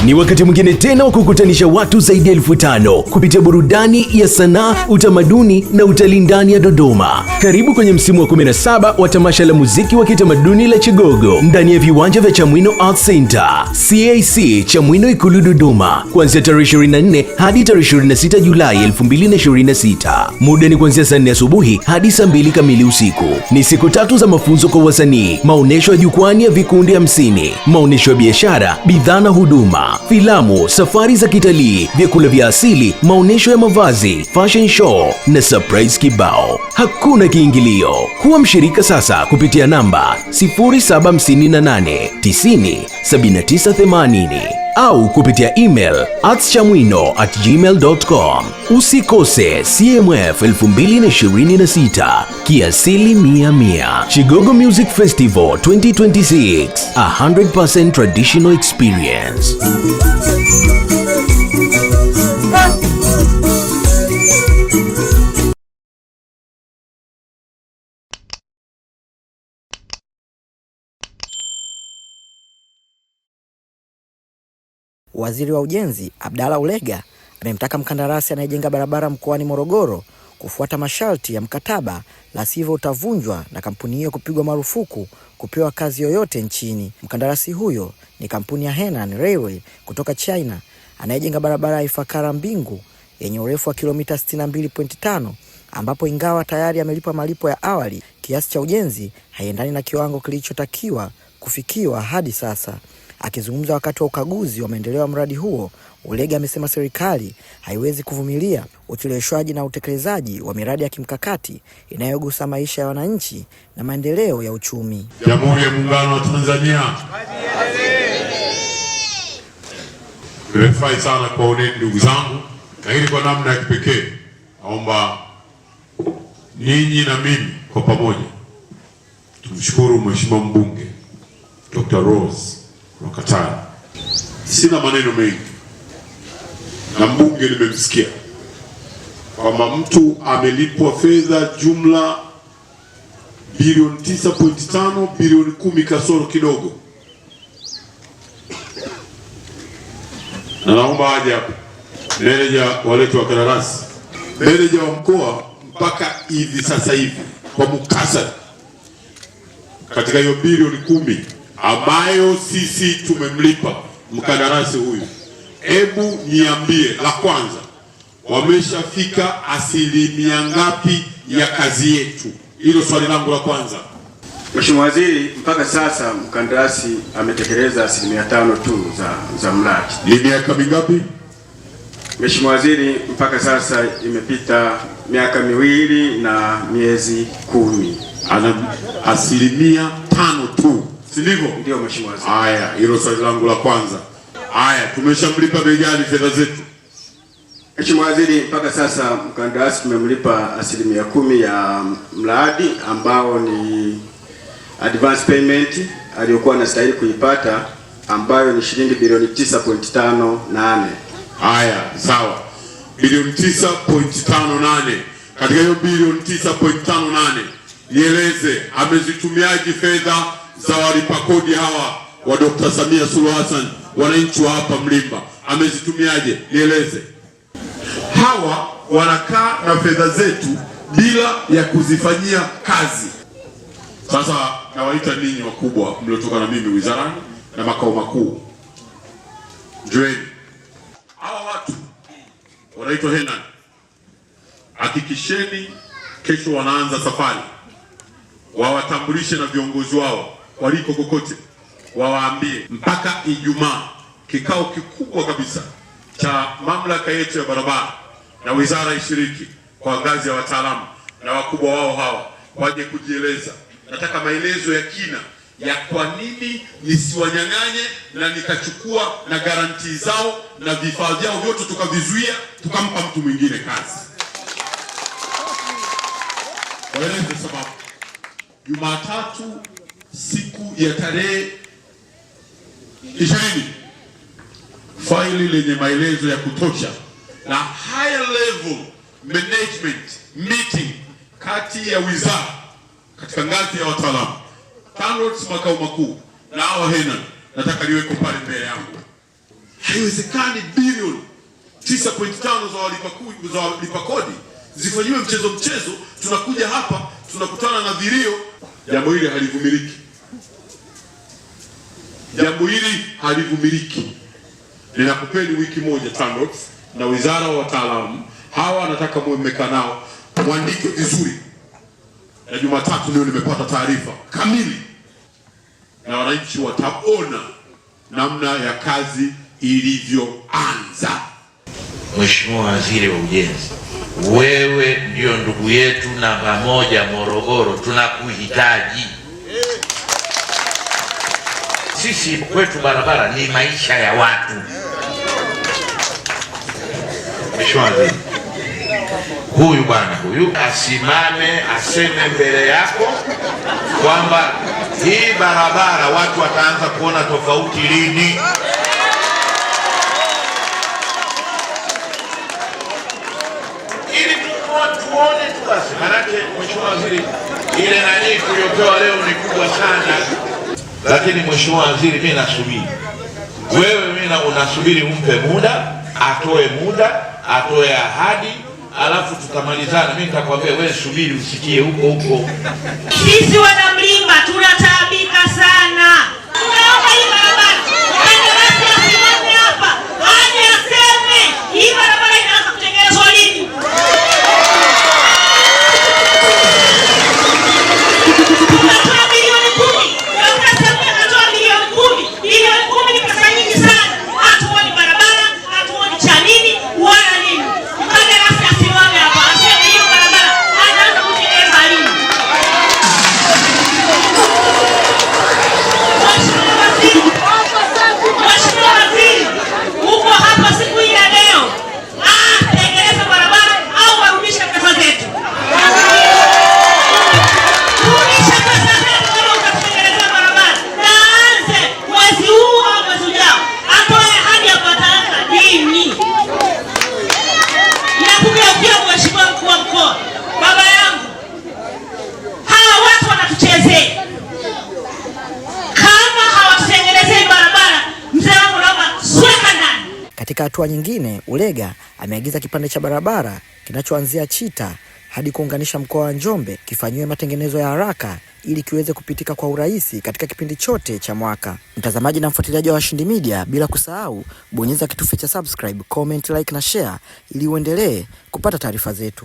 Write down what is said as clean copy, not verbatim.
Ni wakati mwingine tena wa kukutanisha watu zaidi ya 5,000 kupitia burudani ya sanaa, utamaduni na utalii ndani ya Dodoma. Karibu kwenye msimu wa 17 wa tamasha la muziki wa kitamaduni la Chigogo ndani ya viwanja vya Chamwino Arts Center, CAC Chamwino Ikulu Dodoma, kuanzia tarehe 24 hadi tarehe 26 Julai 2026. Muda ni kuanzia saa 4 asubuhi hadi saa 2 kamili usiku. Ni siku 3 za mafunzo kwa wasanii, maonesho ya jukwani ya vikundi 50, maonesho ya biashara, bidhaa na huduma, filamu, safari za kitalii, vyakula vya asili, maonesho ya mavazi, fashion show na surprise kibao. Hakuna kiingilio. Kuwa mshirika sasa kupitia namba 0758 90 7980 au kupitia email @chamwino@gmail.com. Usikose CMF 2026, kiasili 100. Chigogo Music Festival 2026, 100% traditional experience. Waziri wa Ujenzi Abdalla Ulega amemtaka mkandarasi anayejenga barabara mkoani Morogoro kufuata masharti ya mkataba, la sivyo utavunjwa na kampuni hiyo kupigwa marufuku kupewa kazi yoyote nchini. Mkandarasi huyo ni kampuni ya Henan Railway kutoka China anayejenga barabara ya Ifakara Mbingu yenye urefu wa kilomita 62.5, ambapo ingawa tayari amelipa malipo ya awali, kiasi cha ujenzi haiendani na kiwango kilichotakiwa kufikiwa hadi sasa. Akizungumza wakati wa ukaguzi wa maendeleo ya mradi huo, Ulega amesema serikali haiwezi kuvumilia ucheleweshwaji na utekelezaji wa miradi ya kimkakati inayogusa maisha ya wananchi na maendeleo ya uchumi. Jamhuri ya Muungano wa Tanzania. Nimefurahi sana kwa uneni ndugu zangu, lakini kwa namna ya kipekee naomba ninyi na mimi kwa pamoja tumshukuru Mheshimiwa Mbunge Dr. Rose Rwakatare. Sina maneno mengi, na mbunge nimemsikia kwamba mtu amelipwa fedha jumla bilioni 9.5, bilioni 10 kasoro kidogo, na naomba aje meneja walete wa kandarasi, meneja wa mkoa, mpaka hivi sasa hivi kwa muktasari katika hiyo bilioni 10 ambayo sisi tumemlipa mkandarasi huyu, hebu niambie, la kwanza, wameshafika asilimia ngapi ya kazi yetu? Hilo swali langu la kwanza. Mheshimiwa Waziri, mpaka sasa mkandarasi ametekeleza 5% tu za mradi. Ni miaka mingapi? Mheshimiwa Waziri, mpaka sasa imepita miaka 2 na miezi 10. Ana 5% tu, si ndivyo? Ndio Mheshimiwa Waziri. Haya, hilo swali langu la kwanza. Haya, tumeshamlipa bei gani fedha zetu? Mheshimiwa Waziri, mpaka sasa mkandarasi tumemlipa 10% ya mradi ambao ni advance payment aliyokuwa anastahili kuipata, ambayo ni shilingi bilioni 9.58. Haya, sawa. Bilioni 9.58. Katika hiyo bilioni 9.58, nieleze amezitumiaje fedha za walipa kodi hawa wa Dr. Samia Suluhu Hassan, wananchi wa hapa Mlimba? Amezitumiaje? Nieleze. Hawa wanakaa na fedha zetu bila ya kuzifanyia kazi. Sasa nawaita ninyi wakubwa mliotoka na mimi wizarani na makao makuu, njoeni. Hawa watu wanaitwa Henan, hakikisheni kesho wanaanza safari, wawatambulishe na viongozi wao waliko kokote, wawaambie mpaka Ijumaa kikao kikubwa kabisa cha mamlaka yetu ya barabara na wizara ishiriki kwa ngazi ya wataalamu na wakubwa wao hawa waje kujieleza. Nataka maelezo ya kina ya kwa nini nisiwanyang'anye na nikachukua na garanti zao na vifaa vyao vyote tukavizuia tukampa mtu mwingine kazi. Waeleze sababu. Jumatatu siku ya tarehe 20, faili lenye maelezo ya kutosha na higher level management meeting kati ya wizara katika ngazi ya wataalamu, TANROADS makao makuu na hawa Henan, nataka liweko pale mbele yangu. Haiwezekani bilioni 9.5 za walipa kodi zifanyiwe mchezo. Tunakuja hapa tunakutana na vilio. Jambo hili halivumiliki. Jambo hili halivumiliki. Ninakupeni wiki moja TANROADS na wizara wa wataalamu hawa, nataka muwe mmekaa nao muandike vizuri. Na Jumatatu leo nimepata taarifa kamili na wananchi wataona namna ya kazi ilivyoanza. Mheshimiwa Waziri wa Ujenzi, wewe ndio ndugu yetu namba moja Morogoro, tunakuhitaji. Sisi kwetu barabara ni maisha ya watu. Mheshimiwa Waziri, huyu bwana huyu asimame aseme mbele yako kwamba hii barabara watu wataanza kuona tofauti lini. Ili tuone tu basi. Manake Mheshimiwa Waziri, ile nani tuliyopewa leo ni kubwa sana. Lakini Mheshimiwa Waziri, mimi nasubiri. Wewe mimi unasubiri umpe muda, atoe ahadi, alafu tutamalizana. Mimi nitakwambia wewe subiri usikie huko. Sisi wana Mlimba tunataabika sana. Tunaomba hii barabara. Mkandarasi asimame hapa. Aje aseme hii barabara inaanza kutengenezwa lini? Tunatoa bilioni 10. Dkt. Samia anatoa bilioni 10. Bilioni 10 ni pesa nyingi sana. Hatuoni barabara, hatuoni cha nini wala nini. Mkandarasi asimame hapa. Aseme hiyo barabara anaanza kutengeneza lini? Mheshimiwa Waziri, uko hapa siku hii ya leo. Tengeneza barabara au warudishe pesa zetu. Rudisha pesa zetu kama utatengeneza barabara. Na aanze mwezi huu au mwezi ujao. Atoe ahadi ya pataanza lini. Ninakugeukia Mheshimiwa Mkuu wa Mkoa. Baba yangu, hawa watu wanatuchezea. Katika hatua nyingine, Ulega ameagiza kipande cha barabara kinachoanzia Chita hadi kuunganisha mkoa wa Njombe kifanyiwe matengenezo ya haraka ili kiweze kupitika kwa urahisi katika kipindi chote cha mwaka. Mtazamaji na mfuatiliaji wa Washindi Media, bila kusahau bonyeza kitufe cha subscribe, comment, like na share ili uendelee kupata taarifa zetu.